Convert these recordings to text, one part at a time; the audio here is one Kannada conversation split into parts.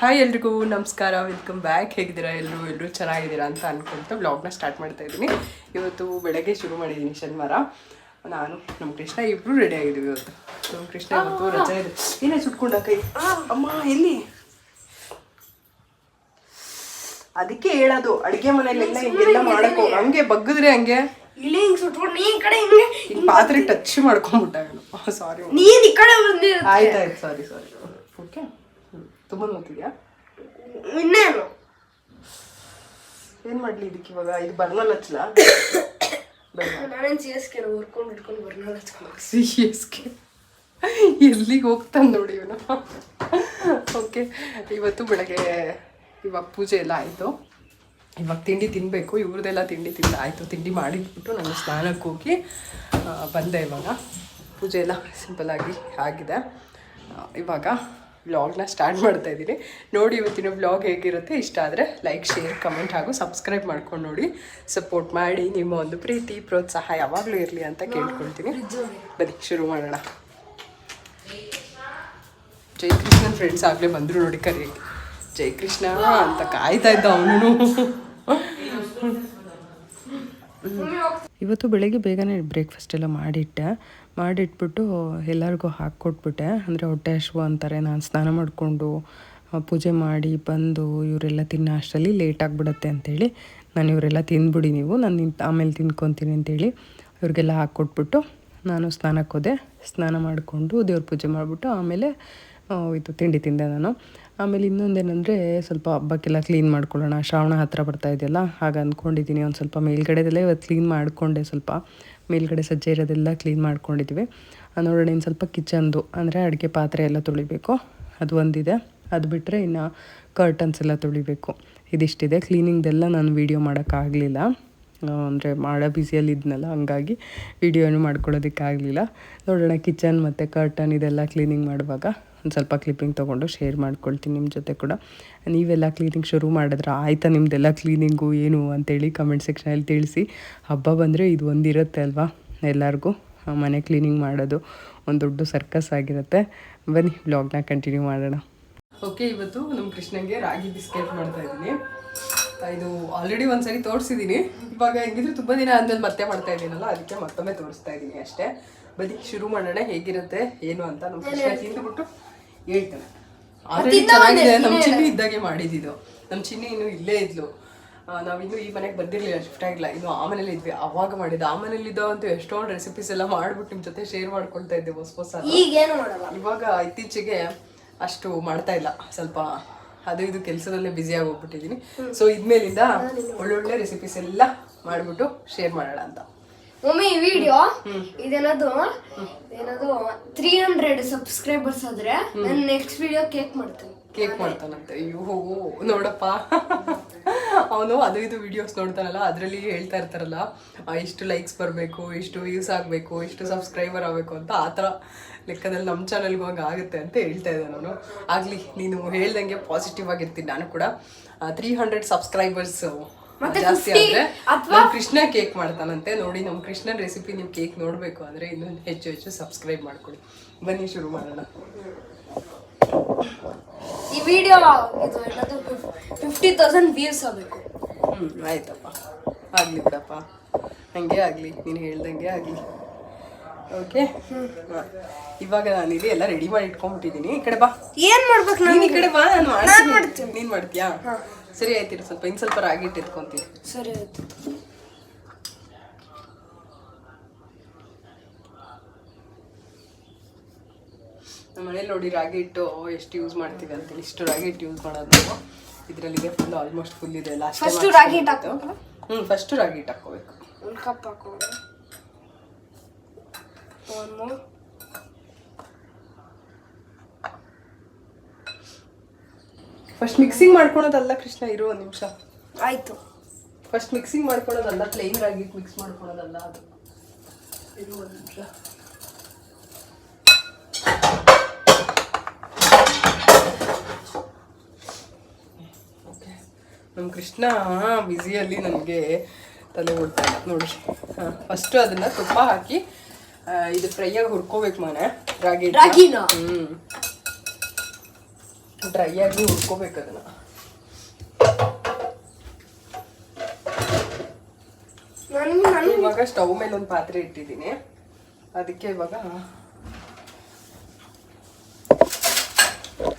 ಹಾಯ್ ಎಲ್ರಿಗೂ ನಮಸ್ಕಾರ, ವೆಲ್ಕಮ್ ಬ್ಯಾಕ್. ಹೇಗಿದ್ದೀರಾ ಎಲ್ಲರೂ ಚೆನ್ನಾಗಿದ್ದೀರಾ ಅಂತ ಅನ್ಕೊಂತ ವ್ಲಾಗ್ನ ಸ್ಟಾರ್ಟ್ ಮಾಡ್ತಾ ಇದ್ದೀನಿ. ಇವತ್ತು ಬೆಳಗ್ಗೆ ಶುರು ಮಾಡಿದ್ದೀನಿ, ಶನಿವಾರ. ನಾನು ನಮ್ಮ ಕೃಷ್ಣ ಇಬ್ಬರು ರೆಡಿ ಆಗಿದ್ದೀವಿ. ಇವತ್ತು ನಮ್ಮ ಕೃಷ್ಣ ಇವತ್ತು ರಜೆ ಇದೆ. ಏನೇ ಸುಟ್ಕೊಂಡ ಕೈ ಅಮ್ಮ ಎಲ್ಲಿ? ಅದಕ್ಕೆ ಹೇಳೋದು ಅಡುಗೆ ಮನೆಯಲ್ಲೆಲ್ಲ ಹಿಂಗೆಲ್ಲ ಮಾಡಕ್ಕೋ, ಹಂಗೆ ಬಗ್ಗಿದ್ರೆ ಹಂಗೆ ಪಾತ್ರೆ ಟಚ್ ಮಾಡ್ಕೊಂಡ್ಬಿಟ್ಟ. ಸಾರಿ, ಆಯ್ತಾಯ್ತು, ಸಾರಿ. ಓಕೆ, ತುಂಬ ನೋಡ್ತಿದ್ಯಾ? ಇನ್ನೇನು ಏನು ಮಾಡಲಿ ಇದಕ್ಕೆ ಇವಾಗ? ಇದು ಬರ್ನಲ್ ಹಚ್ಚಲ? ನಾನೇನು CSK ಹುರ್ಕೊಂಡು ಇಟ್ಕೊಂಡು ಬರ್ನಲ್ ಹಚ್ಕೊಂಡು CSK ಎಲ್ಲಿಗೆ ಹೋಗ್ತಾನೆ ನೋಡಿ ಇವನು. ಓಕೆ, ಇವತ್ತು ಬೆಳಗ್ಗೆ ಇವಾಗ ಪೂಜೆ ಎಲ್ಲ ಆಯಿತು. ಇವಾಗ ತಿಂಡಿ ತಿನ್ನಬೇಕು. ಇವ್ರದ್ದೆಲ್ಲ ತಿಂಡಿ ಆಯಿತು. ತಿಂಡಿ ಮಾಡಿಟ್ಬಿಟ್ಟು ನಾನು ಸ್ನಾನಕ್ಕೆ ಹೋಗಿ ಬಂದೆ. ಇವಾಗ ಪೂಜೆ ಎಲ್ಲ ಸಿಂಪಲ್ಲಾಗಿ ಆಗಿದೆ. ಇವಾಗ ವ್ಲಾಗ್ನ ಸ್ಟಾರ್ಟ್ ಮಾಡ್ತಾ ಇದ್ದೀನಿ. ನೋಡಿ ಇವತ್ತಿನ ವ್ಲಾಗ್ ಹೇಗಿರುತ್ತೆ. ಇಷ್ಟ ಆದರೆ ಲೈಕ್, ಶೇರ್, ಕಮೆಂಟ್ ಹಾಗೂ ಸಬ್ಸ್ಕ್ರೈಬ್ ಮಾಡ್ಕೊಂಡು ನೋಡಿ, ಸಪೋರ್ಟ್ ಮಾಡಿ. ನಿಮ್ಮ ಒಂದು ಪ್ರೀತಿ ಪ್ರೋತ್ಸಾಹ ಯಾವಾಗಲೂ ಇರಲಿ ಅಂತ ಕೇಳ್ಕೊಳ್ತೀನಿ. ಬನ್ನಿ ಶುರು ಮಾಡೋಣ. ಜೈ ಕೃಷ್ಣನ್ ಫ್ರೆಂಡ್ಸ್ ಆಗಲೇ ಬಂದರು ನೋಡಿ, ಕರಿ ಜೈ ಕೃಷ್ಣ ಅಂತ ಕಾಯ್ತಾ ಇದ್ದ ಅವನು. ಇವತ್ತು ಬೆಳಗ್ಗೆ ಬೇಗನೆ ಬ್ರೇಕ್ಫಾಸ್ಟ್ ಎಲ್ಲ ಮಾಡಿಟ್ಬಿಟ್ಟು ಎಲ್ಲರಿಗೂ ಹಾಕ್ಕೊಟ್ಬಿಟ್ಟೆ. ಅಂದರೆ ಹೊಟ್ಟೆ ಹಸಿವು ಅಂತಾರೆ. ನಾನು ಸ್ನಾನ ಮಾಡಿಕೊಂಡು ಪೂಜೆ ಮಾಡಿ ಬಂದು ಇವರೆಲ್ಲ ತಿನ್ನೋ ಅಷ್ಟರಲ್ಲಿ ಲೇಟ್ ಆಗಿಬಿಡುತ್ತೆ ಅಂಥೇಳಿ ನಾನು ಇವರೆಲ್ಲ ತಿಂದ್ಬಿಡಿ ನೀವು, ನಾನು ಆಮೇಲೆ ತಿನ್ಕೊತೀನಿ ಅಂತೇಳಿ ಇವ್ರಿಗೆಲ್ಲ ಹಾಕ್ಕೊಟ್ಬಿಟ್ಟು ನಾನು ಸ್ನಾನಕ್ಕೆ ಹೋದೆ. ಸ್ನಾನ ಮಾಡಿಕೊಂಡು ದೇವ್ರ ಪೂಜೆ ಮಾಡಿಬಿಟ್ಟು ಆಮೇಲೆ ಇದು ತಿಂಡಿ ತಿಂದೆ ನಾನು. ಆಮೇಲೆ ಇನ್ನೊಂದೇನೆಂದರೆ ಸ್ವಲ್ಪ ಹಬ್ಬಕ್ಕೆಲ್ಲ ಕ್ಲೀನ್ ಮಾಡ್ಕೊಳ್ಳೋಣ, ಶ್ರಾವಣ ಹತ್ತಿರ ಬರ್ತಾ ಇದೆಯಲ್ಲ, ಹಾಗೆ ಅಂದ್ಕೊಂಡಿದ್ದೀನಿ. ಒಂದು ಸ್ವಲ್ಪ ಮೇಲ್ಗಡೆದೆಲ್ಲ ಇವತ್ತು ಕ್ಲೀನ್ ಮಾಡಿಕೊಂಡೆ. ಸ್ವಲ್ಪ ಮೇಲ್ಗಡೆ ಸಜ್ಜೆ ಇರೋದೆಲ್ಲ ಕ್ಲೀನ್ ಮಾಡ್ಕೊಂಡಿದ್ದೀವಿ. ನೋಡೋಣ, ಇನ್ನು ಸ್ವಲ್ಪ ಕಿಚನ್ದು ಅಂದರೆ ಅಡುಗೆ ಪಾತ್ರೆ ಎಲ್ಲ ತೊಳಿಬೇಕು, ಅದು ಒಂದಿದೆ. ಅದು ಬಿಟ್ಟರೆ ಇನ್ನು ಕರ್ಟನ್ಸ್ ಎಲ್ಲ ತೊಳಿಬೇಕು. ಇದಿಷ್ಟಿದೆ. ಕ್ಲೀನಿಂಗ್ದೆಲ್ಲ ನಾನು ವೀಡಿಯೋ ಮಾಡೋಕ್ಕಾಗಲಿಲ್ಲ, ಅಂದರೆ ಮಾಡೋ ಬ್ಯುಸಿಯಲ್ಲಿ ಇದ್ನಲ್ಲ, ಹಂಗಾಗಿ ವೀಡಿಯೋನು ಮಾಡ್ಕೊಳ್ಳೋದಕ್ಕಾಗಲಿಲ್ಲ. ನೋಡೋಣ, ಕಿಚನ್ ಮತ್ತು ಕರ್ಟನ್ ಇದೆಲ್ಲ ಕ್ಲೀನಿಂಗ್ ಮಾಡುವಾಗ ಒಂದು ಸ್ವಲ್ಪ ಕ್ಲಿಪ್ಪಿಂಗ್ ತೊಗೊಂಡು ಶೇರ್ ಮಾಡ್ಕೊಳ್ತೀನಿ ನಿಮ್ಮ ಜೊತೆ ಕೂಡ. ನೀವೆಲ್ಲ ಕ್ಲೀನಿಂಗ್ ಶುರು ಮಾಡಿದ್ರೆ ಆಯಿತಾ ನಿಮ್ಮದೆಲ್ಲ ಕ್ಲೀನಿಂಗು ಏನು ಅಂತೇಳಿ ಕಮೆಂಟ್ ಸೆಕ್ಷನಲ್ಲಿ ತಿಳಿಸಿ. ಹಬ್ಬ ಬಂದರೆ ಇದು ಒಂದಿರುತ್ತೆ ಅಲ್ವಾ ಎಲ್ಲರಿಗೂ, ಮನೆ ಕ್ಲೀನಿಂಗ್ ಮಾಡೋದು ಒಂದು ದೊಡ್ಡ ಸರ್ಕಸ್ ಆಗಿರುತ್ತೆ. ಬನ್ನಿ ವ್ಲಾಗ್ನ ಕಂಟಿನ್ಯೂ ಮಾಡೋಣ. ಓಕೆ, ಇವತ್ತು ನಮ್ಮ ಕೃಷ್ಣಂಗೆ ರಾಗಿ ಬಿಸ್ಕೆಟ್ ಮಾಡ್ತಾಯಿದ್ದೀನಿ. ಇದು ಆಲ್ರೆಡಿ ಒಂದ್ಸರಿ ತೋರಿಸಿದ್ದೀನಿ. ಇವಾಗ ಹೆಂಗಿದ್ರು ತುಂಬ ದಿನ ಆದ್ಮೇಲೆ ಮತ್ತೆ ಮಾಡ್ತಾ ಇದ್ದೀನಲ್ಲ, ಅದಕ್ಕೆ ಮತ್ತೊಮ್ಮೆ ತೋರಿಸ್ತಾ ಇದ್ದೀನಿ ಅಷ್ಟೇ. ಬನ್ನಿ ಶುರು ಮಾಡೋಣ, ಹೇಗಿರುತ್ತೆ ಏನು ಅಂತ. ನಮ್ಮ ಕೃಷ್ಣ ತಿಂದುಬಿಟ್ಟು ಹೇಳ್ತಾನೆ. ಆಲ್ರೆಡಿ ಚೆನ್ನಾಗಿದೆ. ನಮ್ಮ ಚಿನ್ನಿ ಇದ್ದಾಗೆ ಮಾಡಿದ್ದು. ನಮ್ಮ ಚಿನ್ನಿ ಇನ್ನೂ ಇಲ್ಲೇ ಇದ್ಲು. ನಾವಿನ್ನೂ ಈ ಮನೆಗೆ ಬಂದಿರಲಿಲ್ಲ, ಶಿಫ್ಟ್ ಆಗಿಲ್ಲ, ಇನ್ನು ಆ ಮನೇಲಿ ಇದ್ವಿ. ಅವಾಗ ಮಾಡಿದ್ದು. ಆ ಮನೇಲಿದ್ದಾವಂತೂ ಎಷ್ಟೊಂದು ರೆಸಿಪೀಸ್ ಎಲ್ಲ ಮಾಡ್ಬಿಟ್ಟು ನಿಮ್ಮ ಜೊತೆ ಶೇರ್ ಮಾಡ್ಕೊಳ್ತಾ ಇದ್ದೆ ಹೊಸ. ಇವಾಗ ಇತ್ತೀಚೆಗೆ ಅಷ್ಟು ಮಾಡ್ತಾ ಇಲ್ಲ, ಸ್ವಲ್ಪ ಅದು ಇದು ಕೆಲಸದಲ್ಲೇ ಬ್ಯುಸಿ ಆಗಿ ಹೋಗ್ಬಿಟ್ಟಿದ್ದೀನಿ. ಸೊ ಇದ್ಮೇಲಿಂದ ಒಳ್ಳೊಳ್ಳೆ ರೆಸಿಪೀಸ್ ಎಲ್ಲ ಮಾಡಿಬಿಟ್ಟು ಶೇರ್ ಮಾಡೋಣ ಅಂತ. ಮಮ್ಮಿ ಈ ವಿಡಿಯೋ ಇದೇನದು 300 ಸಬ್ಸ್ಕ್ರೈಬರ್ಸ್ ಆದ್ರೆ ನಾನು ನೆಕ್ಸ್ಟ್ ವಿಡಿಯೋ ಕೇಕ್ ಮಾಡ್ತಾನಂತೆ. ಅಯ್ಯೋ ನೋಡಪ್ಪ, ಅವನು ಅದು ಇದು ವಿಡಿಯೋಸ್ ನೋಡ್ತಾನಲ್ಲ, ಅದರಲ್ಲಿ ಹೇಳ್ತಾ ಇರ್ತಾರಲ್ಲ, ಇಷ್ಟು ಲೈಕ್ಸ್ ಬರಬೇಕು, ಇಷ್ಟು ವ್ಯೂಸ್ ಆಗಬೇಕು, ಇಷ್ಟು ಸಬ್ಸ್ಕ್ರೈಬರ್ ಆಗಬೇಕು ಅಂತ. ಆ ಥರ ಲೆಕ್ಕದಲ್ಲಿ ನಮ್ಮ ಚಾನಲ್ಗೂ ಹಂಗೆ ಆಗುತ್ತೆ ಅಂತ ಹೇಳ್ತಾ ಇದ್ದೆ ನಾನು. ಆಗಲಿ, ನೀನು ಹೇಳ್ದಂಗೆ ಪಾಸಿಟಿವ್ ಆಗಿರ್ತೀನಿ ನಾನು ಕೂಡ. 300 ಸಬ್ಸ್ಕ್ರೈಬರ್ಸ್ ಜಾಸ್ತಿ ಆದರೆ ನಮ್ಮ ಕೃಷ್ಣ ಕೇಕ್ ಮಾಡ್ತಾನಂತೆ. ನೋಡಿ, ನಮ್ಮ ಕೃಷ್ಣನ ರೆಸಿಪಿ ನೀವು ಕೇಕ್ ನೋಡಬೇಕು ಅಂದರೆ ಇನ್ನೂ ಹೆಚ್ಚು ಸಬ್ಸ್ಕ್ರೈಬ್ ಮಾಡ್ಕೊಳ್ಳಿ. ಬನ್ನಿ ಶುರು ಮಾಡೋಣ. ಈ ವಿಡಿಯೋ 50,000 ವ್ಯೂಸ್ ಆಗಬೇಕು. ಆಯ್ತಪ್ಪ, ಆಗಲಿ ಬಿಡಪ್ಪ, ಹಂಗೆ ಆಗಲಿ, ನೀನು ಹೇಳ್ದಂಗೆ ಆಗಲಿ. ಓಕೆ, ಇವಾಗ ನಾನು ಇಲ್ಲಿ ಎಲ್ಲ ರೆಡಿ ಮಾಡಿ ಇಟ್ಕೊಂಡ್ಬಿಟ್ಟಿದ್ದೀನಿ. ಈ ಕಡೆ ಬಾ. ಏನು ಮಾಡ್ಬೇಕು ನಾನು? ಈ ಕಡೆ ಬಾ, ನಾನು ಮಾಡ್ತೀನಿ. ನೀನು ಮಾಡ್ತೀಯಾ? ಸರಿ ಆಯ್ತಿರ, ಇನ್ನು ಸ್ವಲ್ಪ ರಾಗಿ ಹಿಟ್ಟು ಎತ್ಕೊಂತೀನಿ. ಸರಿ ಆಯ್ತು. ನಮ್ಮ ಮನೇಲಿ ನೋಡಿ ರಾಗಿ ಹಿಟ್ಟು ಎಷ್ಟು ಯೂಸ್ ಮಾಡ್ತೀವಿ ಅಂತೇಳಿ. ಇಷ್ಟು ರಾಗಿ ಹಿಟ್ಟು ಯೂಸ್ ಮಾಡೋದು ನಾವು. ಇದರಲ್ಲಿದೆ ಫುಲ್, ಆಲ್ಮೋಸ್ಟ್ ಫುಲ್ ಇದೆ. ಫಸ್ಟ್ ರಾಗಿ ಹಿಟ್ಟು ಹಾಕಬೇಕು. ಫಸ್ಟ್ ರಾಗಿ ಹಿಟ್ಟು ಹಾಕೋಬೇಕು. ಒಂದು ಕಪ್ ಹಾಕೋದು. ಫಸ್ಟ್ ಮಿಕ್ಸಿಂಗ್ ಮಾಡ್ಕೊಳೋದಲ್ಲ ಕೃಷ್ಣ, ಇರೋ ಒಂದು ನಿಮಿಷ. ಆಯ್ತು. ಫಸ್ಟ್ ಮಿಕ್ಸಿಂಗ್ ಮಾಡ್ಕೊಳೋದಲ್ಲ, ಪ್ಲೇನ್ ರಾಗಿ ಹಿಟ್ಟು ಮಿಕ್ಸ್ ಮಾಡ್ಕೊಳೋದಲ್ಲ, ಅದು ಇರೋ ಒಂದು ನಿಮಿಷ. ನಮ್ಮ ಕೃಷ್ಣ ಬ್ಯುಸಿಯಲ್ಲಿ ನನಗೆ ತಲೆ ಓಡ್ತಾ ಇಲ್ಲ ನೋಡಿ. ಫಸ್ಟು ಅದನ್ನು ತುಪ್ಪ ಹಾಕಿ ಇದು ಫ್ರೈಯಾಗಿ ಹುರ್ಕೋಬೇಕು ಮನೆ ರಾಗಿನ. ಡ್ರೈ ಆಗಿ ಹುರ್ಕೋಬೇಕು ಅದನ್ನು. ಇವಾಗ ಸ್ಟವ್ ಮೇಲೆ ಒಂದು ಪಾತ್ರೆ ಇಟ್ಟಿದ್ದೀನಿ. ಅದಕ್ಕೆ ಇವಾಗ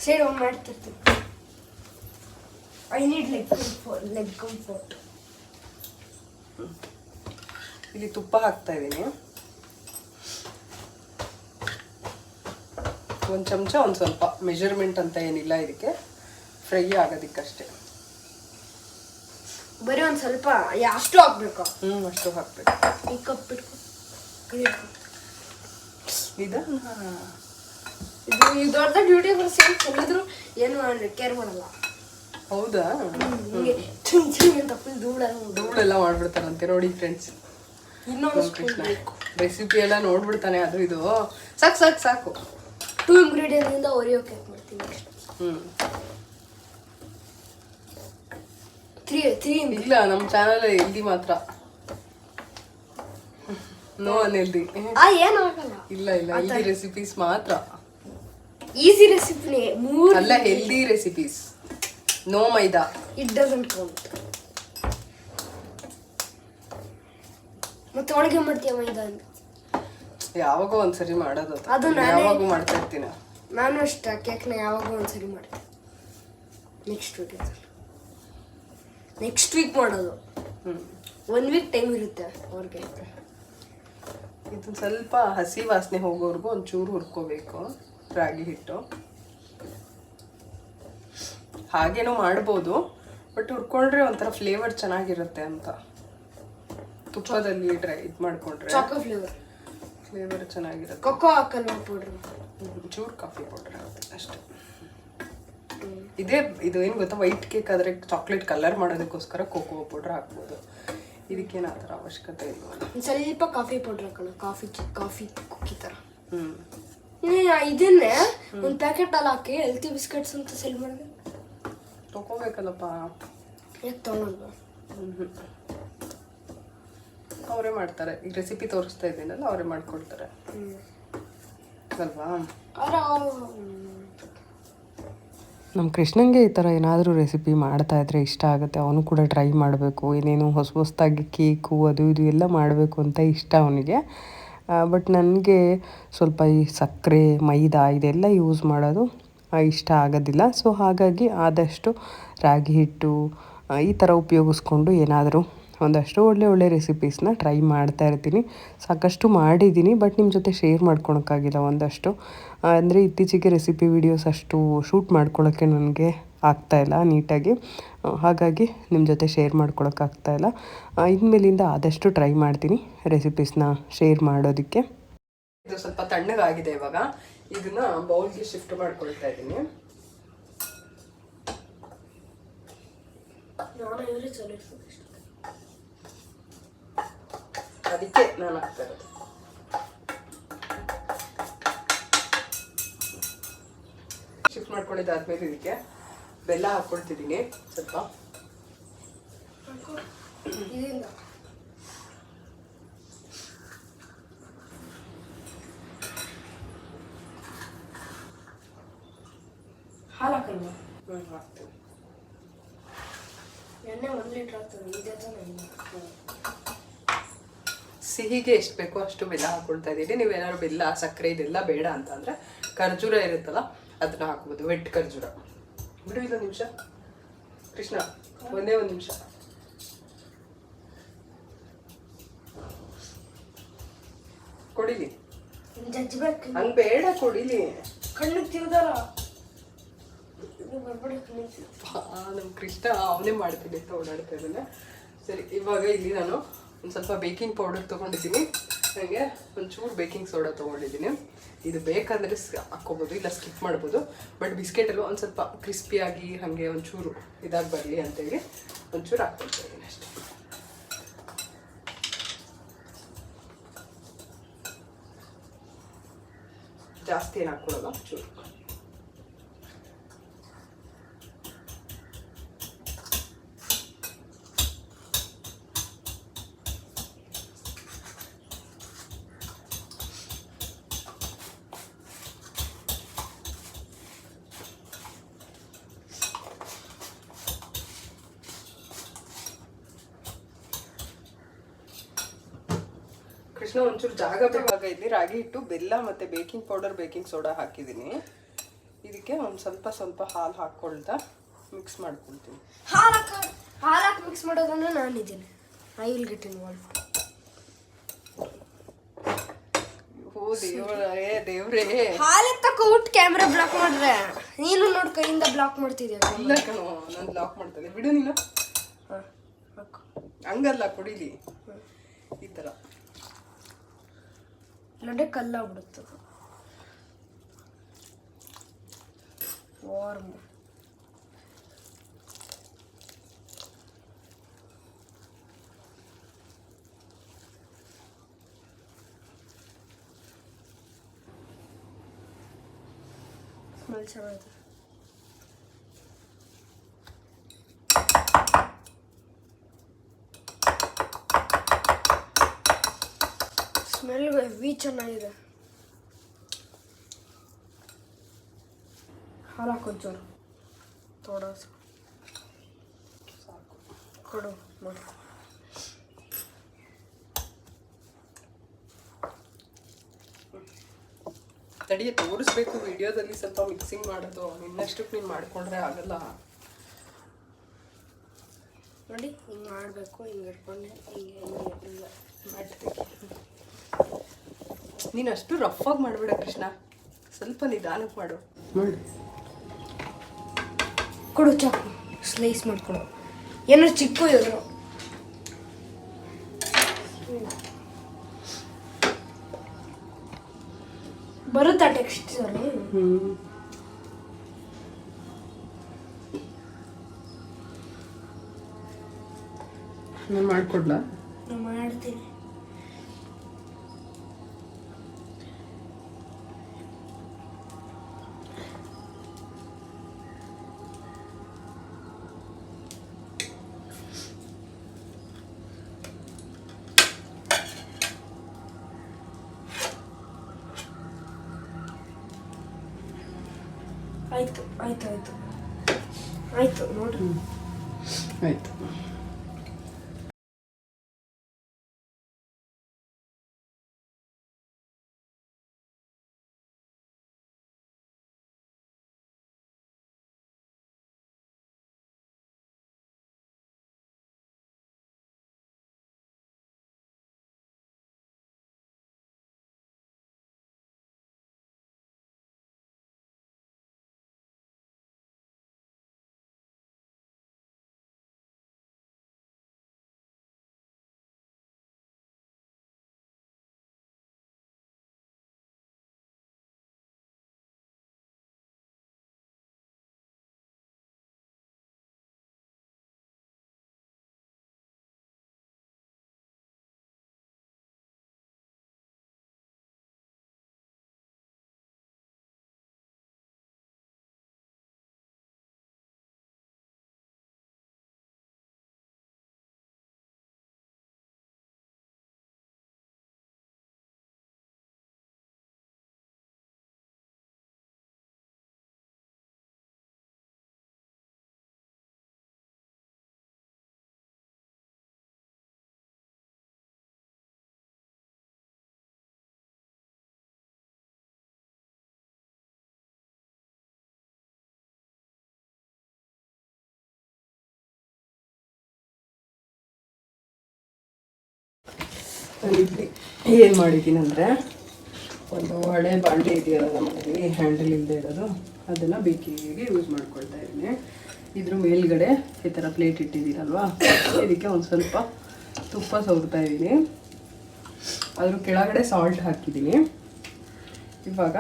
ಸೈಡ್ ಆನ್ ಮಾಡ್ತಿರ್ತೀನಿ. I need leg comfort. ಇಲ್ಲಿ ತುಪ್ಪ ಹಾಕ್ತಾ ಇದ್ದೀನಿ. ಒಂದು ಚಮಚ, ಒಂದು ಸ್ವಲ್ಪ, ಮೆಜರ್ಮೆಂಟ್ ಅಂತ ಏನಿಲ್ಲ ಇದಕ್ಕೆ, ಫ್ರೈ ಆಗೋದಕ್ಕಷ್ಟೇ. ಬರೀ ಒಂದು ಸ್ವಲ್ಪ ಅಷ್ಟು ಹಾಕ್ಬೇಕು. ಅಷ್ಟು ಹಾಕ್ಬೇಕು. ಈ ಕಪ್ ಇಟ್ಕೊ. ಇದು ದೊಡ್ಡ ಡ್ಯೂಟಿ ಬರ್ಸಿ ಚೆಲ್ಲಿದ್ರು ಏನು ಕೇರ್ ಮಾಡಲ್ಲ. ಹೌದಾ? ತಪ್ಪು ಧೂಳೆಲ್ಲ ಮಾಡ್ಬಿಡ್ತಾರಂತೆ ನೋಡಿ ಫ್ರೆಂಡ್ಸ್. ಇನ್ನೊಂದು ಕೃಷ್ಣ ರೆಸಿಪಿ ಎಲ್ಲ ನೋಡ್ಬಿಡ್ತಾನೆ. ಅದು ಇದು ಸಾಕು ಸಾಕು ಸಾಕು. 2 ಇಂಗ್ರೀಡಿಯೆಂಟ್ ಇಂದ ಓರಿಯೋ ಕೇಕ್ ಮಾಡ್ತೀನಿ. 3 ಇಲ್ಲ, ನಮ್ಮ ಚಾನಲ್ ಹೆಲ್ದಿ ಮಾತ್ರ, ನೋ ಅನ್ಹೆಲ್ದಿ. ಏನು ಆಗಲ್ಲ. ಇಲ್ಲ ಇಲ್ಲ, ಹೆಲ್ದಿ ರೆಸಿಪೀಸ್ ಮಾತ್ರ. ಈಸಿ ರೆಸಿಪಿನೇ. ಅಲ್ಲ, healthy recipes, no maida. It doesn't count. ಮತ್ತೆ ಒಳಗೆ ಮಾಡ್ತೀಯ ಮೈದಾ ಅಂತ? ಯಾವಾಗೋ ಒಂದ್ಸರಿ ಮಾಡೋದು. ಅದು ಯಾವಾಗೂ ಮಾಡ್ತಾ ಇರ್ತೀನಿ. ನಾನು ಅಷ್ಟೇ ಕೇಕ್ನ ಯಾವಾಗೋ ಒಂದ್ಸರಿ ಮಾಡ್ತೀನಿ. ನೆಕ್ಸ್ಟ್ ವೀಕ್ ಮಾಡೋದು. 1 ವೀಕ್ ಟೈಮ್ ಇರುತ್ತೆ ಅವ್ರಿಗೆ. ಇದು ಸ್ವಲ್ಪ ಹಸಿ ವಾಸನೆ ಹೋಗೋವರೆಗೂ ಒಂಚೂರು ಹುರ್ಕೋಬೇಕು ರಾಗಿ ಹಿಟ್ಟು. ಹಾಗೇನೂ ಮಾಡ್ಬೋದು, ಬಟ್ ಹುರ್ಕೊಂಡ್ರೆ ಒಂಥರ ಫ್ಲೇವರ್ ಚೆನ್ನಾಗಿರುತ್ತೆ ಅಂತ. ತುಪ್ಪದಲ್ಲಿ ಇದು ಮಾಡ್ಕೊಂಡ್ರೆ ಚಾಕೋ ಫ್ಲೇವರ್ ಚೆನ್ನಾಗಿರುತ್ತೆ. ಕೊಕೋ ಹಾಕಲ್ವ ಪೌಡ್ರ್? ಚೂರು ಕಾಫಿ ಪೌಡರ್ ಆಗುತ್ತೆ ಅಷ್ಟೇ. ಇದು ಏನು ಗೊತ್ತಾ, ವೈಟ್ ಕೇಕ್ ಆದರೆ ಚಾಕ್ಲೇಟ್ ಕಲರ್ ಮಾಡೋದಕ್ಕೋಸ್ಕರ ಕೋಕೋ ಪೌಡರ್ ಹಾಕ್ಬೋದು. ಇದಕ್ಕೇನು ಆ ಥರ ಅವಶ್ಯಕತೆ ಇಲ್ಲ. ಸ್ವಲ್ಪ ಕಾಫಿ ಪೌಡರ್ ಹಾಕೋಣ. ಕಾಫಿ ಕುಕ್ಕಿ ಥರ. ಇದನ್ನೇ ಒಂದು ಪ್ಯಾಕೆಟ್ ಅಲ್ಲಿ ಹಾಕಿ ಹೆಲ್ತಿ ಬಿಸ್ಕೆಟ್ಸ್ ಅಂತ ಸೆಲ್ ಮಾಡಿದೆ. ತಗೋಬೇಕಲ್ಲಪ್ಪ. ಯಾಕೆ ತೊಗೊಳಲ್ವಾ? ಅವರೇ ಮಾಡ್ತಾರೆ. ಈಗ ರೆಸಿಪಿ ತೋರಿಸ್ತಾ ಇದ್ದೀನಲ್ಲ, ಅವರೇ ಮಾಡ್ಕೊಡ್ತಾರೆ ಅಲ್ವಾ? ನಮ್ಮ ಕೃಷ್ಣಂಗೆ ಈ ಥರ ಏನಾದರೂ ರೆಸಿಪಿ ಮಾಡ್ತಾ ಇದ್ರೆ ಇಷ್ಟ ಆಗುತ್ತೆ. ಅವನು ಕೂಡ ಟ್ರೈ ಮಾಡಬೇಕು, ಏನೇನು ಹೊಸದಾಗಿ ಕೇಕು ಅದು ಇದು ಎಲ್ಲ ಮಾಡಬೇಕು ಅಂತ ಇಷ್ಟ ಅವನಿಗೆ. ಬಟ್ ನನಗೆ ಸ್ವಲ್ಪ ಈ ಸಕ್ಕರೆ, ಮೈದಾ ಇದೆಲ್ಲ ಯೂಸ್ ಮಾಡೋದು ಇಷ್ಟ ಆಗೋದಿಲ್ಲ. ಸೊ ಹಾಗಾಗಿ ಆದಷ್ಟು ರಾಗಿ ಹಿಟ್ಟು ಈ ಥರ ಉಪಯೋಗಿಸ್ಕೊಂಡು ಏನಾದರೂ ಒಂದಷ್ಟು ಒಳ್ಳೆ ರೆಸಿಪೀಸ್ನ ಟ್ರೈ ಮಾಡ್ತಾ ಇರ್ತೀನಿ. ಸಾಕಷ್ಟು ಮಾಡಿದ್ದೀನಿ, ಬಟ್ ನಿಮ್ಮ ಜೊತೆ ಶೇರ್ ಮಾಡ್ಕೊಳಕ್ಕಾಗಿಲ್ಲ ಒಂದಷ್ಟು. ಅಂದರೆ ಇತ್ತೀಚೆಗೆ ರೆಸಿಪಿ ವೀಡಿಯೋಸ್ ಅಷ್ಟು ಶೂಟ್ ಮಾಡ್ಕೊಳ್ಳೋಕ್ಕೆ ನನಗೆ ಆಗ್ತಾಯಿಲ್ಲ ನೀಟಾಗಿ. ಹಾಗಾಗಿ ನಿಮ್ಮ ಜೊತೆ ಶೇರ್ ಮಾಡ್ಕೊಳಕ್ಕಾಗ್ತಾಯಿಲ್ಲ. ಇನ್ಮೇಲಿಂದ ಆದಷ್ಟು ಟ್ರೈ ಮಾಡ್ತೀನಿ ರೆಸಿಪೀಸ್ನ ಶೇರ್ ಮಾಡೋದಕ್ಕೆ. ಇದು ಸ್ವಲ್ಪ ತಣ್ಣಗಾಗಿದೆ. ಇವಾಗ ಇದನ್ನ ಬೌಲ್ಗೆ ಶಿಫ್ಟ್ ಮಾಡ್ಕೊಳ್ತಾ ಇದ್ದೀನಿ. ಅದಕ್ಕೆ ನಾನು ಹಾಕ್ತಾ ಇರೋದು. ಶಿಫ್ಟ್ ಮಾಡ್ಕೊಂಡಿದ್ದಾದ್ಮೇಲೆ ಇದಕ್ಕೆ ಬೆಲ್ಲ ಹಾಕ್ಕೊಳ್ತಿದ್ದೀನಿ ಸ್ವಲ್ಪ. ಹಾಲು ಹಾಕಲ್ವಾ? ಹಾಕ್ತೀನಿ. ಎಣ್ಣೆ 1 ಲೀಟ್ರ್ ಆಗ್ತದೆ. ಇದೇ ತಾನೇ ಸಿಹಿಗೆ ಎಷ್ಟು ಬೇಕೋ ಅಷ್ಟು ಬೆಲ್ಲ ಹಾಕ್ಕೊಳ್ತಾ ಇದ್ದೀನಿ. ನೀವೇನಾದ್ರು ಬೆಲ್ಲ, ಸಕ್ಕರೆ ಇದೆಲ್ಲ ಬೇಡ ಅಂತಂದರೆ ಖರ್ಜೂರ ಇರುತ್ತಲ್ಲ ಅದನ್ನ ಹಾಕ್ಬೋದು. ವೆಟ್ ಖರ್ಜೂರ. ಬಿಡು ಇದೊಂದು ನಿಮಿಷ ಕೃಷ್ಣ, ಒಂದೇ ಒಂದು ನಿಮಿಷ. ಕೊಡಿಲಿ. ಹಂಗೆ ಬೇಡ, ಕೊಡಿಲಿ. ಕಣ್ಣಿಗೆ ತಿಂದಾರ ನಮ್ಮ ಕೃಷ್ಣ ಅವನೇ ಮಾಡ್ತೀನಿ ಅಂತ ಓಡಾಡ್ತಾ ಇದ್ದಾನೆ. ಸರಿ, ಇವಾಗ ಇಲ್ಲಿ ನಾನು ಒಂದು ಸ್ವಲ್ಪ ಬೇಕಿಂಗ್ ಪೌಡರ್ ತೊಗೊಂಡಿದ್ದೀನಿ. ಹಾಗೆ ಒಂಚೂರು ಬೇಕಿಂಗ್ ಸೋಡಾ ತೊಗೊಂಡಿದ್ದೀನಿ. ಇದು ಬೇಕಂದರೆ ಹಾಕ್ಕೋಬೋದು, ಇಲ್ಲ ಸ್ಕಿಪ್ ಮಾಡ್ಬೋದು. ಬಟ್ ಬಿಸ್ಕೆಟಲ್ಲೂ ಒಂದು ಸ್ವಲ್ಪ ಕ್ರಿಸ್ಪಿಯಾಗಿ ಹಾಗೆ ಒಂಚೂರು ಇದಾಗಿ ಬರಲಿ ಅಂತೇಳಿ ಒಂಚೂರು ಹಾಕ್ಕೊಳ್ತಾ ಇದ್ದೀನಿ ಅಷ್ಟೇ. ಜಾಸ್ತಿ ಏನು ಹಾಕ್ಕೊಡೋಲ್ಲ, ಚೂರು. ಕೃಷ್ಣ ಒಂಚೂರು ಜಾಗ ಬೇಕಾಗೈತಿ. ರಾಗಿ ಹಿಟ್ಟು, ಬೆಲ್ಲ ಮತ್ತು ಬೇಕಿಂಗ್ ಪೌಡರ್, ಬೇಕಿಂಗ್ ಸೋಡಾ ಹಾಕಿದ್ದೀನಿ. ಇದಕ್ಕೆ ಒಂದು ಸ್ವಲ್ಪ ಹಾಲು ಹಾಕ್ಕೊಳ್ತಾ ಮಿಕ್ಸ್ ಮಾಡ್ಕೊಳ್ತೀನಿ. ಹಾಲಾಕಿ ಮಿಕ್ಸ್ ಮಾಡೋದನ್ನ ನಾನಿದ್ದೀನಿ. I will get involve. ಓ ದೇವ್ರೇ ಹಾಲು ತಕೋಟ್ ಕ್ಯಾಮ್ರಾ ಬ್ಲಾಕ್ ಮಾಡಿದ್ರೆ ನೀನು ನೋಡಿ ಕೈಯಿಂದ ಬ್ಲಾಕ್ ಮಾಡ್ತಿದ್ಯಾ? ಇಲ್ಲ ಕಣೋ, ನಾನು ಬ್ಲಾಕ್ ಮಾಡ್ತೇನೆ, ಬಿಡು ನೀನು. ಹಂಗಲ್ಲ, ಕುಡಿಲಿ ಈ ಥರ. ಇಲ್ಲಂದ್ರೆ ಕಲ್ಲಾಗ್ಬಿಡುತ್ತೆ. ವಾರ್ಮ್ ಸ್ಮೆಲ್ ಚೆನ್ನಾಗಿದೆ. ಸ್ಮೆಲ್ ಹೆವಿ ಚೆನ್ನಾಗಿದೆ. ಹಾಲು ಹಾಕೊಂಚೂರು ಥೋಡಾ ಸಾಕು ಕೊಡು ಮಾಡಿ. ತಡಿಯ ತೋರಿಸ್ಬೇಕು ವಿಡಿಯೋದಲ್ಲಿ, ಸ್ವಲ್ಪ ಮಿಕ್ಸಿಂಗ್ ಮಾಡೋದು. ಇನ್ನಷ್ಟಕ್ಕೆ ನೀನು ಮಾಡಿಕೊಂಡ್ರೆ ಆಗಲ್ಲ ನೋಡಿ. ಹಿಂಗೆ ಮಾಡಬೇಕು, ಹಿಂಗೆ ಇಟ್ಕೊಂಡೆ ಹಿಂಗೆ ಹಿಂಗೆ ಮಾಡ್ತೀನಿ. ನೀನು ಅಷ್ಟು ರಫಾಗಿ ಮಾಡಬೇಡ ಕೃಷ್ಣ, ಸ್ವಲ್ಪ ನಿಧಾನಕ್ಕೆ ಮಾಡು. ಮಾಡಿ ಕೊಡು ಚಾಕು, ಸ್ಲೈಸ್ ಮಾಡ್ಕೊಡು. ಏನೋ ಚಿಕ್ಕು ಇದ್ರು ಬರುತ್ತಾ ಟೆಕ್ಸ್ಚರ್? ನಾನು ಮಾಡಿಕೊಡ್ಲಾ? ನಾನು ಮಾಡ್ತೀನಿ. ಆಯ್ತು ಆಯ್ತು ಆಯ್ತು ಆಯ್ತು ನೋಡ್ರಿ. ಆಯ್ತು. ಏನು ಮಾಡಿದ್ದೀನಿ ಅಂದರೆ, ಒಂದು ಹಳೆ ಬಾಂಡೆ ಇದೆಯಲ್ಲ ನಮ್ಮಲ್ಲಿ ಹ್ಯಾಂಡಲ್ ಇಲ್ಲದೆ ಇರೋದು, ಅದನ್ನು ಬೇಕಿಂಗಿಗೆ ಯೂಸ್ ಮಾಡ್ಕೊಳ್ತಾ ಇದ್ದೀನಿ. ಇದ್ರ ಮೇಲ್ಗಡೆ ಈ ಥರ ಪ್ಲೇಟ್ ಇಟ್ಟಿದ್ದೀರಲ್ವಾ, ಇದಕ್ಕೆ ಒಂದು ಸ್ವಲ್ಪ ತುಪ್ಪ ಸವರ್ತಾ ಇದ್ದೀನಿ. ಅದ್ರ ಕೆಳಗಡೆ ಸಾಲ್ಟ್ ಹಾಕಿದ್ದೀನಿ. ಇವಾಗ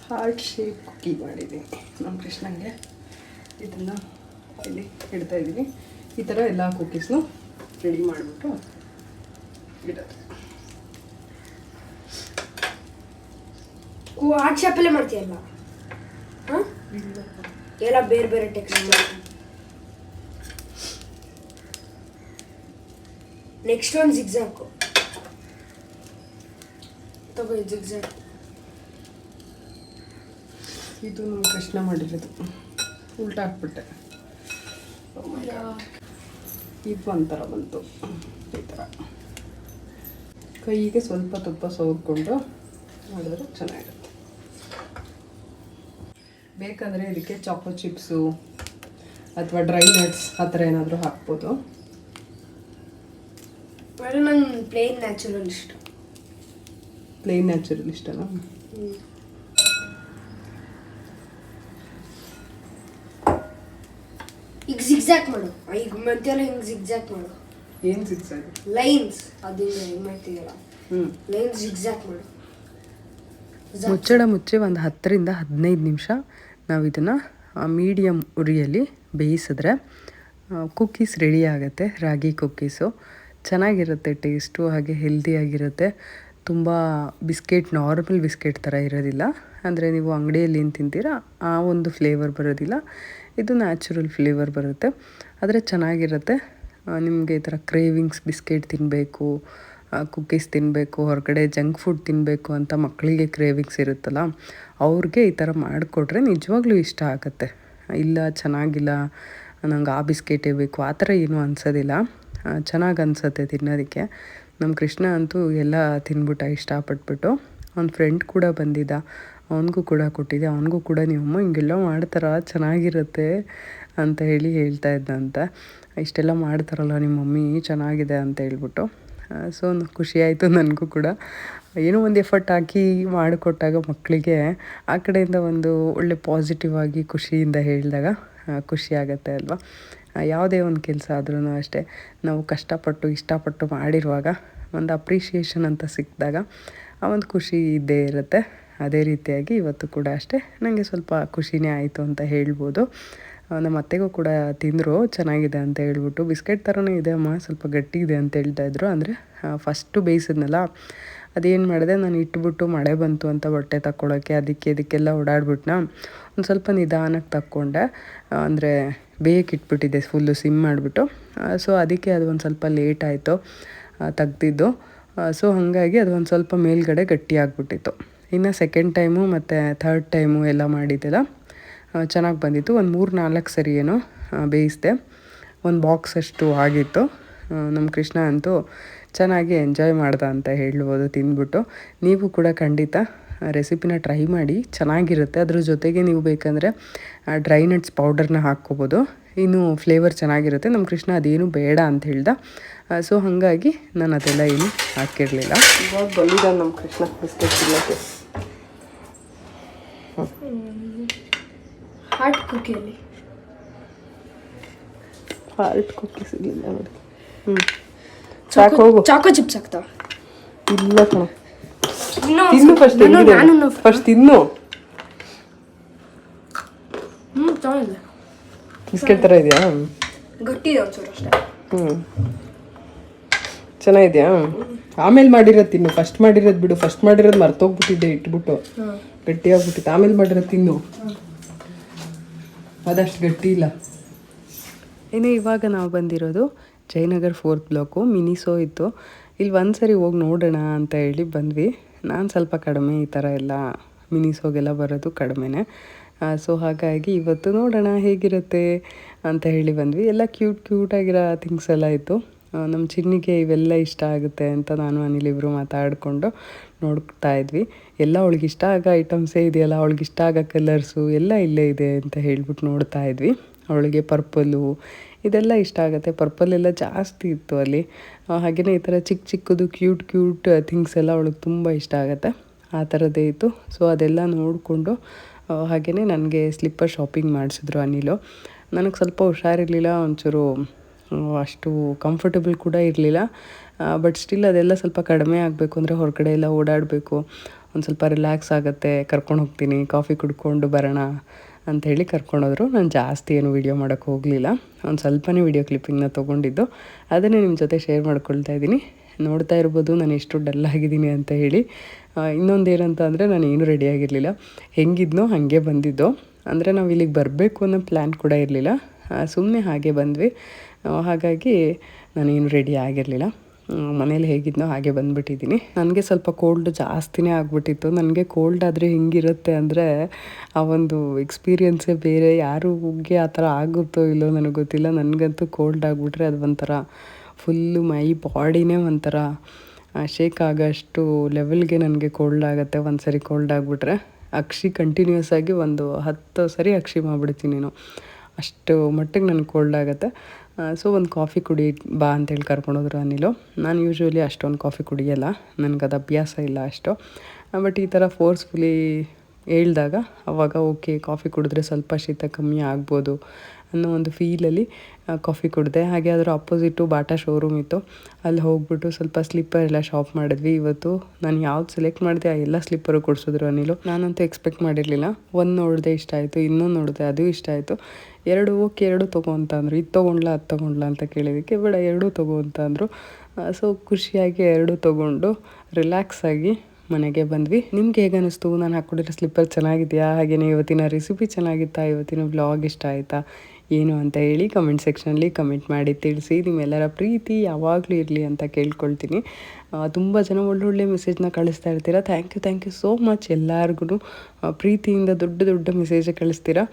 ಹಾರ್ಟ್ ಶೇಪ್ ಕುಕ್ಕಿ ಮಾಡಿದ್ದೀನಿ ನಮ್ಮ ಕೃಷ್ಣಂಗೆ. ಇದನ್ನು ಇಲ್ಲಿ ಇಡ್ತಾ ಇದ್ದೀನಿ. ಈ ಥರ ಎಲ್ಲ ಕುಕ್ಕೀಸ್ನು ರೆಡಿ ಮಾಡಿಬಿಟ್ಟು ಇಡೋದು. ಹಾರ್ಟ್ ಶೇಪಲ್ಲೇ ಮಾಡ್ತೀಯಲ್ಲ? ಹಾಂ, ಎಲ್ಲ ಬೇರೆ ಬೇರೆ ಟೆಕ್ಸ್ಚರ್. ನೆಕ್ಸ್ಟ್ ಒಂದು ಜಿಗ್ಜಾಕು ತಗೋ. ಜಿಗ್ಜಾಕ್ ಇದು ನಮ್ಮ ಕೃಷ್ಣ ಮಾಡಿರೋದು, ಉಲ್ಟಾ ಹಾಕ್ಬಿಟ್ಟೆ. ಇದು ಒಂಥರ ಬಂತು ಈ ಥರ. ಕೈಗೆ ಸ್ವಲ್ಪ ತುಪ್ಪ ಸವರ್ಕೊಂಡು ಮಾಡಿದ್ರೆ ಚೆನ್ನಾಗಿರುತ್ತೆ. ಬೇಕಂದರೆ ಇದಕ್ಕೆ ಚಾಕೋ ಚಿಪ್ಸು ಅಥವಾ ಡ್ರೈ ನಟ್ಸ್ ಆ ಥರ ಏನಾದರೂ ಹಾಕ್ಬೋದು. ನಂಗೆ ಪ್ಲೇನ್ ನ್ಯಾಚುರಲ್ ಇಷ್ಟ. ಪ್ಲೇನ್ ನ್ಯಾಚುರಲ್ ಇಷ್ಟನಾ? ಈಗ ಜಿಗ್ಜಾಕ್ ಮಾಡು. ಈಗ ಮಾಡ್ತೀಯಲ್ಲ ಹಿಂಗೆ ಜಿಗ್ಜಾಕ್ ಮಾಡು. ಏನು ಸಿಗ್ಸೋದು? ಲೈನ್ಸ್ ಅದನ್ನ ಹೆಂಗೆ ಮಾಡ್ತೀಯಲ್ಲ ಲೈನ್ಸ್ ಜಿಗ್ಜಾಕ್ ಮಾಡು. ಮುಚ್ಚಳ ಮುಚ್ಚಿ ಒಂದು 10ರಿಂದ 15 ನಿಮಿಷ ನಾವು ಇದನ್ನು ಮೀಡಿಯಮ್ ಉರಿಯಲ್ಲಿ ಬೇಯಿಸಿದ್ರೆ ಕುಕ್ಕೀಸ್ ರೆಡಿ ಆಗುತ್ತೆ. ರಾಗಿ ಕುಕ್ಕೀಸು ಚೆನ್ನಾಗಿರುತ್ತೆ, ಟೇಸ್ಟು ಹಾಗೆ ಹೆಲ್ದಿಯಾಗಿರುತ್ತೆ. ತುಂಬ ಬಿಸ್ಕೆಟ್ ನಾರ್ಮಲ್ ಬಿಸ್ಕೆಟ್ ಥರ ಇರೋದಿಲ್ಲ. ಅಂದರೆ ನೀವು ಅಂಗಡಿಯಲ್ಲಿ ಏನು ತಿಂತೀರಾ ಆ ಒಂದು ಫ್ಲೇವರ್ ಬರೋದಿಲ್ಲ, ಇದು ನ್ಯಾಚುರಲ್ ಫ್ಲೇವರ್ ಬರುತ್ತೆ. ಆದರೆ ಚೆನ್ನಾಗಿರುತ್ತೆ. ನಿಮಗೆ ಈ ಥರ ಕ್ರೇವಿಂಗ್ಸ್ ಬಿಸ್ಕೆಟ್ ತಿನ್ನಬೇಕು, ಕುಕ್ಕೀಸ್ ತಿನ್ನಬೇಕು, ಹೊರಗಡೆ ಜಂಕ್ ಫುಡ್ ತಿನ್ನಬೇಕು ಅಂತ ಮಕ್ಕಳಿಗೆ ಕ್ರೇವಿಂಗ್ಸ್ ಇರುತ್ತಲ್ಲ, ಅವ್ರಿಗೆ ಈ ಥರ ಮಾಡಿಕೊಟ್ರೆ ನಿಜವಾಗ್ಲೂ ಇಷ್ಟ ಆಗುತ್ತೆ. ಇಲ್ಲ ಚೆನ್ನಾಗಿಲ್ಲ ನಂಗೆ ಆ ಬಿಸ್ಕೆಟೇ ಬೇಕು ಆ ಥರ ಏನೂ ಅನಿಸೋದಿಲ್ಲ, ಚೆನ್ನಾಗಿ ಅನಿಸುತ್ತೆ ತಿನ್ನೋದಕ್ಕೆ. ನಮ್ಮ ಕೃಷ್ಣ ಅಂತೂ ಎಲ್ಲ ತಿಂದ್ಬಿಟ್ಟ ಇಷ್ಟಪಟ್ಬಿಟ್ಟು. ಅವ್ನ ಫ್ರೆಂಡ್ ಕೂಡ ಬಂದಿದ್ದ, ಅವನಿಗೂ ಕೂಡ ಕೊಟ್ಟಿದ್ದೆ. ಅವನಿಗೂ ಕೂಡ ನಿಮ್ಮಮ್ಮ ಹಿಂಗೆಲ್ಲ ಮಾಡ್ತಾರ ಚೆನ್ನಾಗಿರುತ್ತೆ ಅಂತ ಹೇಳ್ತಾ ಇದ್ದಂತ. ಇಷ್ಟೆಲ್ಲ ಮಾಡ್ತಾರಲ್ಲ ನಿಮ್ಮ ಮಮ್ಮಿ ಚೆನ್ನಾಗಿದೆ ಅಂತ ಹೇಳ್ಬಿಟ್ಟು. ಸೊ ಖುಷಿಯಾಯಿತು ನನಗೂ ಕೂಡ. ಏನೋ ಒಂದು ಎಫರ್ಟ್ ಹಾಕಿ ಮಾಡಿಕೊಟ್ಟಾಗ ಮಕ್ಕಳಿಗೆ ಆ ಕಡೆಯಿಂದ ಒಂದು ಒಳ್ಳೆ ಪಾಸಿಟಿವ್ ಆಗಿ ಖುಷಿಯಿಂದ ಹೇಳಿದಾಗ ಖುಷಿ ಆಗುತ್ತೆ ಅಲ್ವಾ. ಯಾವುದೇ ಒಂದು ಕೆಲಸ ಆದ್ರೂ ಅಷ್ಟೇ, ನಾವು ಕಷ್ಟಪಟ್ಟು ಇಷ್ಟಪಟ್ಟು ಮಾಡಿರುವಾಗ ಒಂದು ಅಪ್ರಿಷಿಯೇಷನ್ ಅಂತ ಸಿಕ್ಕಿದಾಗ ಆ ಒಂದು ಖುಷಿ ಇದ್ದೇ ಇರುತ್ತೆ. ಅದೇ ರೀತಿಯಾಗಿ ಇವತ್ತು ಕೂಡ ಅಷ್ಟೇ ನನಗೆ ಸ್ವಲ್ಪ ಖುಷಿನೇ ಆಯಿತು ಅಂತ ಹೇಳ್ಬೋದು. ನಮ್ಮ ಅತ್ತೆಗೂ ಕೂಡ ತಿಂದರು ಚೆನ್ನಾಗಿದೆ ಅಂತ ಹೇಳ್ಬಿಟ್ಟು. ಬಿಸ್ಕೆಟ್ ಥರನೇ ಇದೆ ಅಮ್ಮ, ಸ್ವಲ್ಪ ಗಟ್ಟಿ ಇದೆ ಅಂತ ಹೇಳ್ತಾಯಿದ್ರು. ಅಂದರೆ ಫಸ್ಟು ಬೇಯಿಸಿದ್ನಲ್ಲ ಅದೇನು ಮಾಡಿದೆ, ನಾನು ಇಟ್ಬಿಟ್ಟು ಮಳೆ ಬಂತು ಅಂತ ಬಟ್ಟೆ ತಕ್ಕೊಳ್ಳೋಕ್ಕೆ ಅದಕ್ಕೆಲ್ಲ ಓಡಾಡ್ಬಿಟ್ನ. ಒಂದು ಸ್ವಲ್ಪ ನಿಧಾನಕ್ಕೆ ತಕ್ಕೊಂಡೆ, ಅಂದರೆ ಬೇಯಕ್ಕೆ ಇಟ್ಬಿಟ್ಟಿದ್ದೆ ಫುಲ್ಲು ಸಿಮ್ ಮಾಡಿಬಿಟ್ಟು. ಸೊ ಅದಕ್ಕೆ ಅದು ಒಂದು ಸ್ವಲ್ಪ ಲೇಟ್ ಆಯಿತು ತೆಗ್ದಿದ್ದು. ಸೊ ಹಾಗಾಗಿ ಅದು ಒಂದು ಸ್ವಲ್ಪ ಮೇಲ್ಗಡೆ ಗಟ್ಟಿ ಆಗಿಬಿಟ್ಟಿತ್ತು. ಇನ್ನು ಸೆಕೆಂಡ್ ಟೈಮು ಮತ್ತು ಥರ್ಡ್ ಟೈಮು ಎಲ್ಲ ಮಾಡಿದ್ದೆಲ್ಲ ಚೆನ್ನಾಗಿ ಬಂದಿತ್ತು. ಒಂದು 3-4 ಸರಿ ಏನೋ ಬೇಯಿಸಿದೆ. ಒಂದು ಬಾಕ್ಸ್ ಅಷ್ಟು ಆಗಿತ್ತು. ನಮ್ಮ ಕೃಷ್ಣ ಅಂತೂ ಚೆನ್ನಾಗಿ ಎಂಜಾಯ್ ಮಾಡ್ದ ಅಂತ ಹೇಳ್ಬೋದು ತಿಂದ್ಬಿಟ್ಟು. ನೀವು ಕೂಡ ಖಂಡಿತ ರೆಸಿಪಿನ ಟ್ರೈ ಮಾಡಿ, ಚೆನ್ನಾಗಿರುತ್ತೆ. ಅದ್ರ ಜೊತೆಗೆ ನೀವು ಬೇಕಂದರೆ ಡ್ರೈ ನಟ್ಸ್ ಪೌಡರ್ನ ಹಾಕ್ಕೋಬೋದು, ಇನ್ನೂ ಫ್ಲೇವರ್ ಚೆನ್ನಾಗಿರುತ್ತೆ. ನಮ್ಮ ಕೃಷ್ಣ ಅದೇನು ಬೇಡ ಅಂತ ಹೇಳ್ದ. ಸೊ ಹಾಗಾಗಿ ನಾನು ಅದೆಲ್ಲ ಏನು ಹಾಕಿರಲಿಲ್ಲ. ಇವಾಗ ಬಂದಿದ್ದಾನೆ ನಮ್ಮ ಕೃಷ್ಣ ಬಿಸ್ಕೆಟ್ ತಿನ್ನೋಕ್ಕೆ. ಹಾರ್ಟ್ ಕುಕ್ಕಿಯಲ್ಲಿ ಹಾರ್ಟ್ ಕುಕ್ಕೀಸ್ ಇರಲಿಲ್ಲ ನೋಡಿ. ಸಾಕು ಹೋಗು. ಚಾಕೋ ಚಿಪ್ಸ್ ಆಗ್ತಾವ. ಇಲ್ಲ ಕಣ, ತಿನ್ನು ಫಸ್ಟ್. ಫಸ್ಟ್ ತಿನ್ನು. ಚೆನ್ನಾಗಿದೆ. ಬಿಸ್ಕೆಟ್ ಥರ ಇದೆಯಾ? ಗಟ್ಟಿ ಇದೆ ಒಂಚೂರು ಅಷ್ಟೇ. ಚೆನ್ನಾಗಿದೆಯಾ? ಆಮೇಲೆ ಮಾಡಿರೋದು ತಿನ್ನು. ಫಸ್ಟ್ ಮಾಡಿರೋದು ಬಿಡು. ಫಸ್ಟ್ ಮಾಡಿರೋದು ಮರ್ತೋಗ್ಬಿಟ್ಟಿದ್ದೆ ಇಟ್ಬಿಟ್ಟು, ಗಟ್ಟಿಯಾಗ್ಬಿಟ್ಟಿತ್ತು. ಆಮೇಲೆ ಮಾಡಿರೋದು ತಿನ್ನು, ಅದಷ್ಟು ಗಟ್ಟಿ ಇಲ್ಲ. ಇನ್ನು ಇವಾಗ ನಾವು ಬಂದಿರೋದು ಜಯನಗರ್ 4th ಬ್ಲಾಕು. ಮಿನಿಸೋ ಇತ್ತು, ಇಲ್ಲಿ ಒಂದು ಸರಿ ಹೋಗಿ ನೋಡೋಣ ಅಂತ ಹೇಳಿ ಬಂದ್ವಿ. ನಾನು ಸ್ವಲ್ಪ ಕಡಿಮೆ ಈ ಥರ ಎಲ್ಲ ಮಿನಿಸೋಗೆಲ್ಲ ಬರೋದು ಕಡಿಮೆನೇ. ಸೊ ಹಾಗಾಗಿ ಇವತ್ತು ನೋಡೋಣ ಹೇಗಿರುತ್ತೆ ಅಂತ ಹೇಳಿ ಬಂದ್ವಿ. ಎಲ್ಲ ಕ್ಯೂಟಾಗಿರೋ ಥಿಂಗ್ಸ್ ಎಲ್ಲ ಇತ್ತು. ನಮ್ಮ ಚಿನ್ನಿಗೆ ಇವೆಲ್ಲ ಇಷ್ಟ ಆಗುತ್ತೆ ಅಂತ ನಾನು ಅನಿಲ್ ಇಬ್ಬರು ಮಾತಾಡಿಕೊಂಡು ನೋಡ್ತಾ ಇದ್ವಿ. ಎಲ್ಲ ಅವಳಿಗೆ ಇಷ್ಟ ಆಗೋ ಐಟಮ್ಸೇ ಇದೆಯಲ್ಲ, ಅವಳಿಗೆ ಇಷ್ಟ ಆಗೋ ಕಲರ್ಸು ಎಲ್ಲ ಇಲ್ಲೇ ಇದೆ ಅಂತ ಹೇಳ್ಬಿಟ್ಟು ನೋಡ್ತಾ ಇದ್ವಿ. ಅವಳಿಗೆ ಪರ್ಪಲ್ಲು ಇದೆಲ್ಲ ಇಷ್ಟ ಆಗುತ್ತೆ. ಪರ್ಪಲ್ಲೆಲ್ಲ ಜಾಸ್ತಿ ಇತ್ತು ಅಲ್ಲಿ. ಹಾಗೆಯೇ ಈ ಥರ ಚಿಕ್ಕದು ಕ್ಯೂಟ್ ಥಿಂಗ್ಸ್ ಎಲ್ಲ ಅವಳಿಗೆ ತುಂಬ ಇಷ್ಟ ಆಗುತ್ತೆ. ಆ ಥರದ್ದೇ ಇತ್ತು. ಸೊ ಅದೆಲ್ಲ ನೋಡಿಕೊಂಡು ಹಾಗೆಯೇ ನನಗೆ ಸ್ಲಿಪ್ಪರ್ ಶಾಪಿಂಗ್ ಮಾಡಿಸಿದ್ರು ಅನಿಲು. ನನಗೆ ಸ್ವಲ್ಪ ಹುಷಾರಿರಲಿಲ್ಲ, ಒಂಚೂರು ಅಷ್ಟು ಕಂಫರ್ಟಬಲ್ ಕೂಡ ಇರಲಿಲ್ಲ. ಬಟ್ ಸ್ಟಿಲ್ ಅದೆಲ್ಲ ಸ್ವಲ್ಪ ಕಡಿಮೆ ಆಗಬೇಕು ಅಂದರೆ ಹೊರಗಡೆ ಎಲ್ಲ ಓಡಾಡಬೇಕು, ಒಂದು ಸ್ವಲ್ಪ ರಿಲ್ಯಾಕ್ಸ್ ಆಗುತ್ತೆ, ಕರ್ಕೊಂಡು ಹೋಗ್ತೀನಿ, ಕಾಫಿ ಕುಡ್ಕೊಂಡು ಬರೋಣ ಅಂಥೇಳಿ ಕರ್ಕೊಂಡೋದ್ರು. ನಾನು ಜಾಸ್ತಿ ಏನು ವೀಡಿಯೋ ಮಾಡೋಕ್ಕೆ ಹೋಗಲಿಲ್ಲ, ಒಂದು ಸ್ವಲ್ಪನೇ ವೀಡಿಯೋ ಕ್ಲಿಪ್ಪಿಂಗ್ನ ತೊಗೊಂಡಿದ್ದು, ಅದನ್ನೇ ನಿಮ್ಮ ಜೊತೆ ಶೇರ್ ಮಾಡ್ಕೊಳ್ತಾ ಇದ್ದೀನಿ. ನೋಡ್ತಾ ಇರ್ಬೋದು ನಾನು ಎಷ್ಟು ಡಲ್ ಆಗಿದ್ದೀನಿ ಅಂತ ಹೇಳಿ. ಇನ್ನೊಂದು ಏನಂತ ಅಂದರೆ ನಾನು ಏನೂ ರೆಡಿಯಾಗಿರಲಿಲ್ಲ, ಹೆಂಗಿದ್ನೋ ಹಾಗೆ ಬಂದಿದ್ದು. ಅಂದರೆ ನಾವು ಇಲ್ಲಿಗೆ ಬರಬೇಕು ಅನ್ನೋ ಪ್ಲ್ಯಾನ್ ಕೂಡ ಇರಲಿಲ್ಲ, ಸುಮ್ಮನೆ ಹಾಗೆ ಬಂದ್ವಿ. ಹಾಗಾಗಿ ನಾನೇನು ರೆಡಿ ಆಗಿರಲಿಲ್ಲ, ಮನೇಲಿ ಹೇಗಿದ್ನೋ ಹಾಗೆ ಬಂದುಬಿಟ್ಟಿದ್ದೀನಿ. ನನಗೆ ಸ್ವಲ್ಪ ಕೋಲ್ಡ್ ಜಾಸ್ತಿನೇ ಆಗಿಬಿಟ್ಟಿತ್ತು. ನನಗೆ ಕೋಲ್ಡ್ ಆದರೆ ಹೆಂಗಿರುತ್ತೆ ಅಂದರೆ ಆ ಒಂದು ಎಕ್ಸ್ಪೀರಿಯನ್ಸೇ ಬೇರೆ. ಯಾರಿಗೆ ಆ ಥರ ಆಗುತ್ತೋ ಇಲ್ಲೋ ನನಗೆ ಗೊತ್ತಿಲ್ಲ. ನನಗಂತೂ ಕೋಲ್ಡ್ ಆಗಿಬಿಟ್ರೆ ಅದು ಒಂಥರ ಫುಲ್ಲು ಮೈ ಬಾಡಿನೇ ಒಂಥರ ಶೇಕ್ ಆಗೋಷ್ಟು ಲೆವೆಲ್ಗೆ ನನಗೆ ಕೋಲ್ಡ್ ಆಗುತ್ತೆ. ಒಂದು ಸರಿ ಕೋಲ್ಡ್ ಆಗಿಬಿಟ್ರೆ ಅಕ್ಷಿ ಕಂಟಿನ್ಯೂಸ್ ಆಗಿ ಒಂದು 10 ಸರಿ ಅಕ್ಷಿ ಮಾಡಿಬಿಡ್ತೀನಿ ನಾನು, ಅಷ್ಟು ಮಟ್ಟಿಗೆ ನನಗೆ ಕೋಲ್ಡ್ ಆಗುತ್ತೆ. ಸೊ ಒಂದು ಕಾಫಿ ಕುಡಿ ಬಾ ಅಂತೇಳಿ ಕರ್ಕೊಂಡೋದ್ರು ಅನಿಲು. ನಾನು ಯೂಶ್ವಲಿ ಅಷ್ಟೊಂದು ಕಾಫಿ ಕುಡಿಯಲ್ಲ, ನನಗದು ಅಭ್ಯಾಸ ಇಲ್ಲ ಅಷ್ಟು. ಬಟ್ ಈ ಥರ ಫೋರ್ಸ್ಫುಲಿ ಹೇಳ್ದಾಗ ಆವಾಗ ಓಕೆ, ಕಾಫಿ ಕುಡಿದ್ರೆ ಸ್ವಲ್ಪ ಶೀತ ಕಮ್ಮಿ ಆಗ್ಬೋದು ಅನ್ನೋ ಒಂದು ಫೀಲಲ್ಲಿ ಕಾಫಿ ಕುಡಿದೆ. ಹಾಗೆ ಅದರ ಅಪೋಸಿಟು ಬಾಟಾ ಶೋರೂಮ್ ಇತ್ತು, ಅಲ್ಲಿ ಹೋಗ್ಬಿಟ್ಟು ಸ್ವಲ್ಪ ಸ್ಲಿಪ್ಪರ್ ಎಲ್ಲ ಶಾಪ್ ಮಾಡಿದ್ವಿ. ಇವತ್ತು ನಾನು ಯಾವ್ದು ಸೆಲೆಕ್ಟ್ ಮಾಡಿದೆ ಆ ಎಲ್ಲ ಸ್ಲಿಪ್ಪರು ಕೊಡಿಸಿದ್ರು ಅನಿಲು. ನಾನಂತೂ ಎಕ್ಸ್ಪೆಕ್ಟ್ ಮಾಡಿರಲಿಲ್ಲ. ಒಂದು ನೋಡಿದೆ ಇಷ್ಟ ಆಯಿತು, ಇನ್ನೊಂದು ನೋಡಿದೆ ಅದು ಇಷ್ಟ ಆಯಿತು. ಎರಡು ತೊಗೊ ಅಂತ ಅಂದರು. ಇದು ತೊಗೊಂಡ್ಲಾ ಅದು ತೊಗೊಂಡ್ಲಾ ಅಂತ ಕೇಳಿದ್ದಕ್ಕೆ ಬೇಡ ಎರಡೂ ತೊಗೊ ಅಂತ ಅಂದರು. ಸೊ ಖುಷಿಯಾಗಿ ಎರಡೂ ತೊಗೊಂಡು ರಿಲ್ಯಾಕ್ಸಾಗಿ ಮನೆಗೆ ಬಂದ್ವಿ. ನಿಮ್ಗೆ ಹೇಗೆ ಅನ್ನಿಸ್ತು? ನಾನು ಹಾಕ್ಕೊಂಡಿರೋ ಸ್ಲಿಪ್ಪರ್ ಚೆನ್ನಾಗಿದೆಯಾ? ಹಾಗೆಯೇ ಇವತ್ತಿನ ರೆಸಿಪಿ ಚೆನ್ನಾಗಿತ್ತಾ? ಇವತ್ತಿನ ವ್ಲಾಗ್ ಇಷ್ಟ ಆಯಿತಾ ಏನು ಅಂತ ಹೇಳಿ ಕಮೆಂಟ್ ಸೆಕ್ಷನಲ್ಲಿ ಕಮೆಂಟ್ ಮಾಡಿ ತಿಳಿಸಿ. ನಿಮ್ಮೆಲ್ಲರ ಪ್ರೀತಿ ಯಾವಾಗಲೂ ಇರಲಿ ಅಂತ ಕೇಳ್ಕೊಳ್ತೀನಿ. ತುಂಬ ಜನ ಒಳ್ಳೊಳ್ಳೆ ಮೆಸೇಜ್ನ ಕಳಿಸ್ತಾ ಇರ್ತೀರಾ. Thank you so much. ಎಲ್ಲರಿಗೂ ಪ್ರೀತಿಯಿಂದ ದೊಡ್ಡ ಮೆಸೇಜ್ ಕಳಿಸ್ತೀರಾ.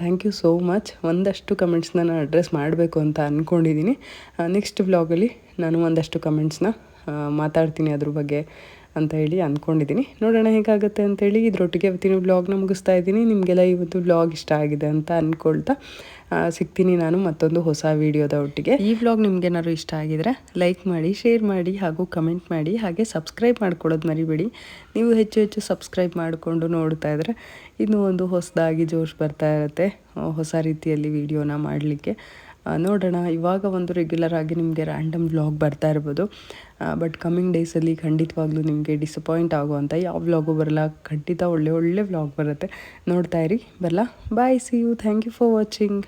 Thank you so much. ಒಂದಷ್ಟು ಕಮೆಂಟ್ಸ್ನ ನಾನು ಅಡ್ರೆಸ್ ಮಾಡಬೇಕು ಅಂತ ಅಂದ್ಕೊಂಡಿದ್ದೀನಿ. ನೆಕ್ಸ್ಟ್ ವ್ಲಾಗಲ್ಲಿ ನಾನು ಒಂದಷ್ಟು ಕಮೆಂಟ್ಸ್ನ ಮಾತಾಡ್ತೀನಿ ಅದ್ರ ಬಗ್ಗೆ ಅಂತ ಹೇಳಿ ಅಂದ್ಕೊಂಡಿದ್ದೀನಿ. ನೋಡೋಣ ಹೇಗಾಗುತ್ತೆ ಅಂತೇಳಿ ಇದರೊಟ್ಟಿಗೆ ಇವತ್ತಿನ ವ್ಲಾಗ್ನ ಮುಗಿಸ್ತಾ ಇದ್ದೀನಿ. ನಿಮಗೆಲ್ಲ ಇವತ್ತು ವ್ಲಾಗ್ ಇಷ್ಟ ಆಗಿದೆ ಅಂತ ಅಂದ್ಕೊಳ್ತಾ ಸಿಗ್ತೀನಿ ನಾನು ಮತ್ತೊಂದು ಹೊಸ ವೀಡಿಯೋದ ಒಟ್ಟಿಗೆ. ಈ ವ್ಲಾಗ್ ನಿಮ್ಗೇನಾದ್ರು ಇಷ್ಟ ಆಗಿದರೆ ಲೈಕ್ ಮಾಡಿ, ಶೇರ್ ಮಾಡಿ ಹಾಗೂ ಕಮೆಂಟ್ ಮಾಡಿ. ಹಾಗೆ ಸಬ್ಸ್ಕ್ರೈಬ್ ಮಾಡ್ಕೊಳ್ಳೋದು ಮರಿಬೇಡಿ. ನೀವು ಹೆಚ್ಚು ಸಬ್ಸ್ಕ್ರೈಬ್ ಮಾಡಿಕೊಂಡು ನೋಡ್ತಾ ಇದ್ದರೆ ಇನ್ನೂ ಒಂದು ಹೊಸದಾಗಿ ಜೋಶ್ ಬರ್ತಾ ಇರುತ್ತೆ ಹೊಸ ರೀತಿಯಲ್ಲಿ ವೀಡಿಯೋನ ಮಾಡಲಿಕ್ಕೆ. ನೋಡೋಣ, ಇವಾಗ ಒಂದು ರೆಗ್ಯುಲರ್ ಆಗಿ ನಿಮಗೆ ರ್ಯಾಂಡಮ್ ವ್ಲಾಗ್ ಬರ್ತಾ ಇರ್ಬೋದು. ಬಟ್ ಕಮ್ಮಿಂಗ್ ಡೇಸಲ್ಲಿ ಖಂಡಿತವಾಗ್ಲೂ ನಿಮಗೆ ಡಿಸಪಾಯಿಂಟ್ ಆಗುವಂಥ ಯಾವ ವ್ಲಾಗು ಬರಲ್ಲ. ಖಂಡಿತ ಒಳ್ಳೆ ವ್ಲಾಗ್ ಬರುತ್ತೆ, ನೋಡ್ತಾ ಇರಿ. ಬರಲ್ಲ. Bye, see you. Thank you for watching.